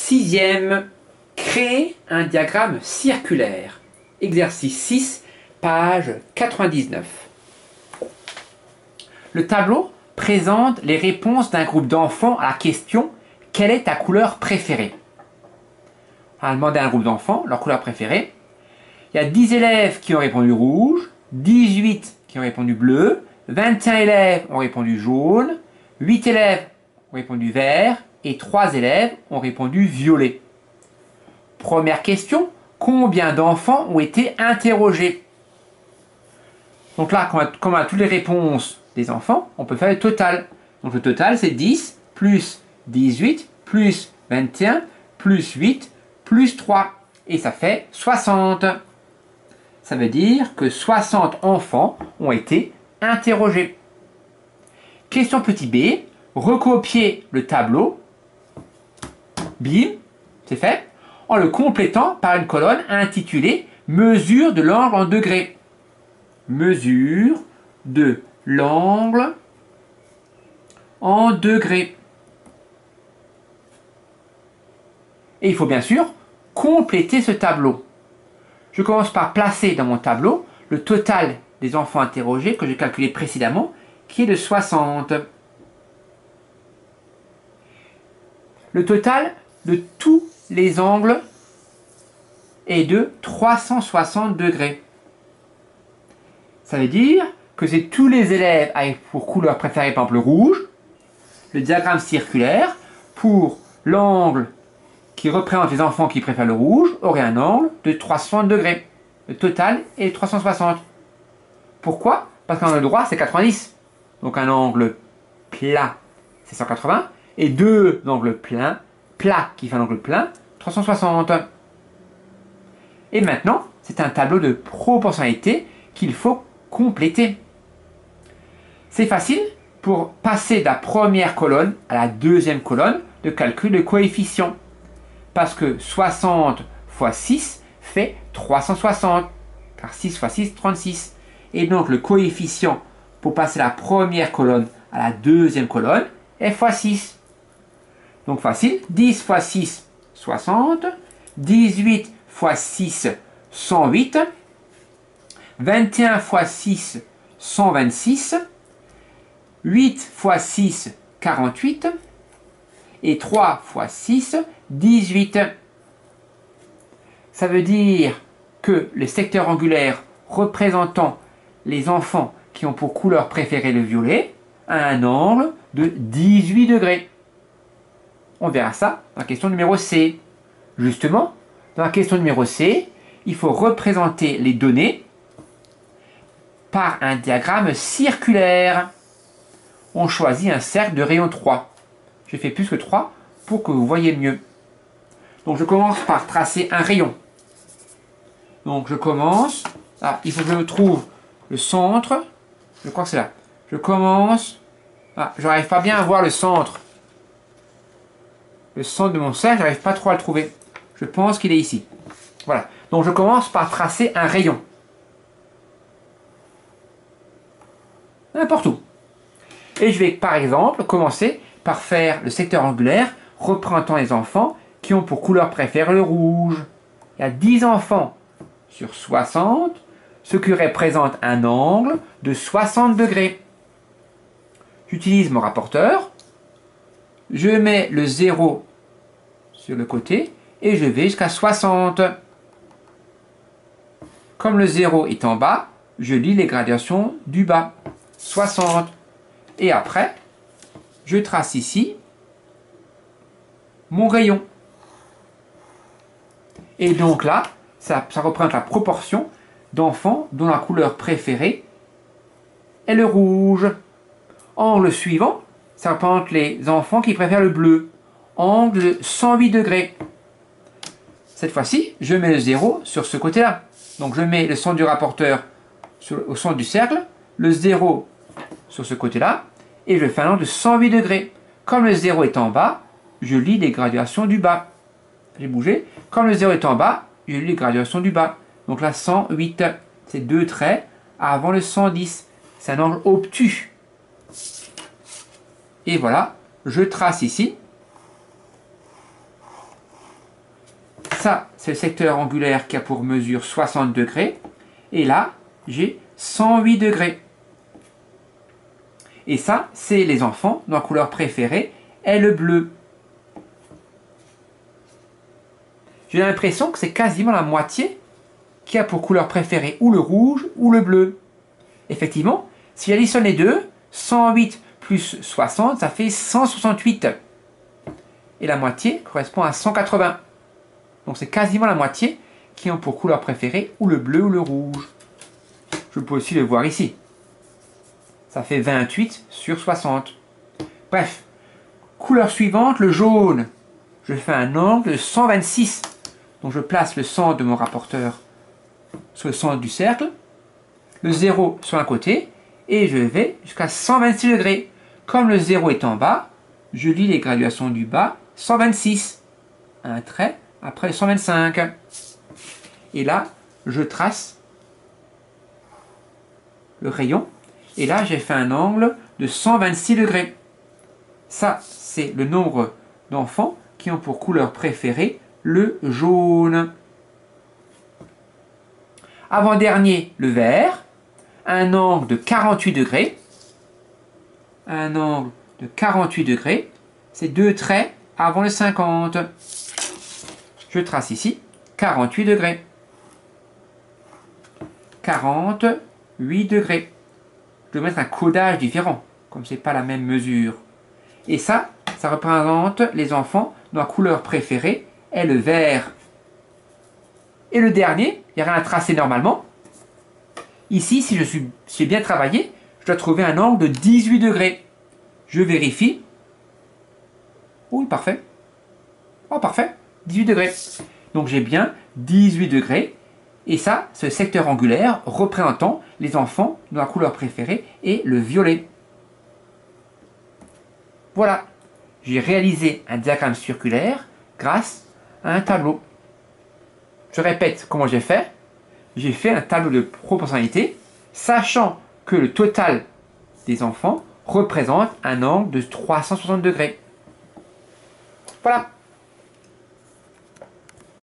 Sixième, créer un diagramme circulaire. Exercice 6, page 99. Le tableau présente les réponses d'un groupe d'enfants à la question « Quelle est ta couleur préférée ?» On a demandé à un groupe d'enfants leur couleur préférée. Il y a 10 élèves qui ont répondu rouge, 18 qui ont répondu bleu, 21 élèves ont répondu jaune, 8 élèves ont répondu vert et 3 élèves ont répondu violet. Première question, combien d'enfants ont été interrogés? Donc là, comme on a toutes les réponses des enfants, on peut faire le total. Donc le total, c'est 10 plus 18 plus 21 plus 8 plus 3. Et ça fait 60. Ça veut dire que 60 enfants ont été interrogés. Question petit b, recopier le tableau. Bim, c'est fait. En le complétant par une colonne intitulée « Mesure de l'angle en degrés ». Mesure de l'angle en degrés. Et il faut bien sûr compléter ce tableau. Je commence par placer dans mon tableau le total des enfants interrogés que j'ai calculé précédemment, qui est de 60. Le total de tous les angles est de 360 degrés. Ça veut dire que c'est tous les élèves avec pour couleur préférée, par exemple le rouge, le diagramme circulaire, pour l'angle qui représente les enfants qui préfèrent le rouge, aurait un angle de 360 degrés. Le total est 360. Pourquoi? Parce qu'un angle droit, c'est 90. Donc un angle plat, c'est 180. Et deux angles plats qui fait un angle plein, 360. Et maintenant, c'est un tableau de proportionnalité qu'il faut compléter. C'est facile pour passer de la première colonne à la deuxième colonne de calcul de coefficient. Parce que 60 fois 6 fait 360. Car 6 fois 6, 36. Et donc le coefficient pour passer de la première colonne à la deuxième colonne est fois 6. Donc facile, 10 fois 6, 60. 18 fois 6, 108. 21 fois 6, 126. 8 fois 6, 48. Et 3 fois 6, 18. Ça veut dire que le secteur angulaire représentant les enfants qui ont pour couleur préférée le violet a un angle de 18 degrés. On verra ça dans la question numéro C. Justement, dans la question numéro C, il faut représenter les données par un diagramme circulaire. On choisit un cercle de rayon 3. J'ai fait plus que 3 pour que vous voyez mieux. Donc je commence par tracer un rayon. Donc je commence. Ah, il faut que je trouve le centre. Je crois que c'est là. Je commence. Ah, je n'arrive pas bien à voir le centre. Le centre de mon cercle, j'arrive pas trop à le trouver. Je pense qu'il est ici. Voilà. Donc je commence par tracer un rayon. N'importe où. Et je vais par exemple commencer par faire le secteur angulaire représentant les enfants qui ont pour couleur préférée le rouge. Il y a 10 enfants sur 60, ce qui représente un angle de 60 degrés. J'utilise mon rapporteur. Je mets le 0 sur le côté et je vais jusqu'à 60. Comme le 0 est en bas, je lis les gradations du bas. 60. Et après, je trace ici mon rayon. Et donc là, ça représente la proportion d'enfants dont la couleur préférée est le rouge. Angle suivant, ça représente les enfants qui préfèrent le bleu. Angle de 108 degrés. Cette fois-ci, je mets le 0 sur ce côté-là. Donc je mets le centre du rapporteur au centre du cercle, le 0 sur ce côté-là, et je fais un angle de 108 degrés. Comme le 0 est en bas, je lis les graduations du bas. J'ai bougé. Comme le 0 est en bas, je lis les graduations du bas. Donc là, 108, c'est deux traits avant le 110. C'est un angle obtus. Et voilà, je trace ici ça, c'est le secteur angulaire qui a pour mesure 60 degrés. Et là, j'ai 108 degrés. Et ça, c'est les enfants dont la couleur préférée est le bleu. J'ai l'impression que c'est quasiment la moitié qui a pour couleur préférée ou le rouge ou le bleu. Effectivement, si j'additionne les deux, 108 plus 60, ça fait 168. Et la moitié correspond à 180. Donc c'est quasiment la moitié qui ont pour couleur préférée ou le bleu ou le rouge. Je peux aussi le voir ici. Ça fait 28 sur 60. Bref, couleur suivante, le jaune. Je fais un angle de 126. Donc je place le centre de mon rapporteur sur le centre du cercle, le 0 sur un côté, et je vais jusqu'à 126 degrés. Comme le 0 est en bas, je lis les graduations du bas, 126. Un trait après 125. Et là, je trace le rayon. Et là, j'ai fait un angle de 126 degrés. Ça, c'est le nombre d'enfants qui ont pour couleur préférée le jaune. Avant-dernier, le vert. Un angle de 48 degrés. Un angle de 48 degrés. C'est deux traits avant le 50. Je trace ici 48 degrés. 48 degrés. Je dois mettre un codage différent, comme ce n'est pas la même mesure. Et ça représente les enfants dont la couleur préférée est le vert. Et le dernier, il n'y a rien à tracer normalement. Ici, si j'ai bien travaillé, je dois trouver un angle de 18 degrés. Je vérifie. Oui, parfait. Oh, parfait. 18 degrés. Donc j'ai bien 18 degrés. Et ça, c'est le secteur angulaire représentant les enfants dont la couleur préférée est le violet. Voilà, j'ai réalisé un diagramme circulaire grâce à un tableau. Je répète comment j'ai fait. J'ai fait un tableau de proportionnalité, sachant que le total des enfants représente un angle de 360 degrés. Voilà.